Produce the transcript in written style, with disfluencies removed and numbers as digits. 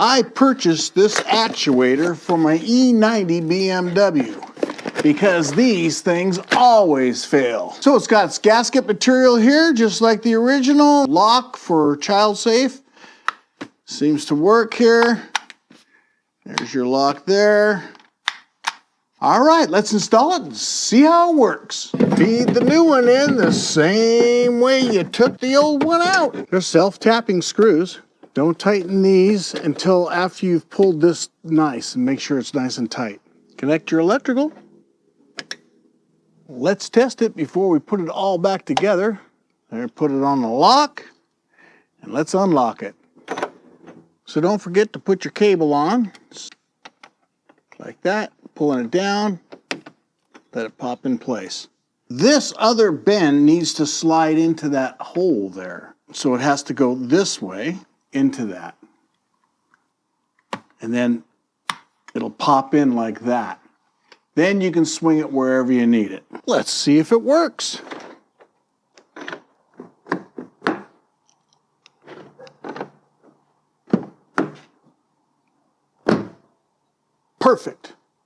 I purchased this actuator for my E90 BMW because these things always fail. So it's got its gasket material here, just like the original. Lock for child safe. Seems to work here. There's your lock there. All right, let's install it and see how it works. Feed the new one in the same way you took the old one out. They're self-tapping screws. Don't tighten these until after you've pulled this nice and make sure it's nice and tight. Connect your electrical. Let's test it before we put it all back together. There, put it on the lock and let's unlock it. So don't forget to put your cable on, like that, pulling it down, let it pop in place. This other bend needs to slide into that hole there. So it has to go this way into that. And then it'll pop in like that. Then you can swing it wherever you need it. Let's see if it works. Perfect.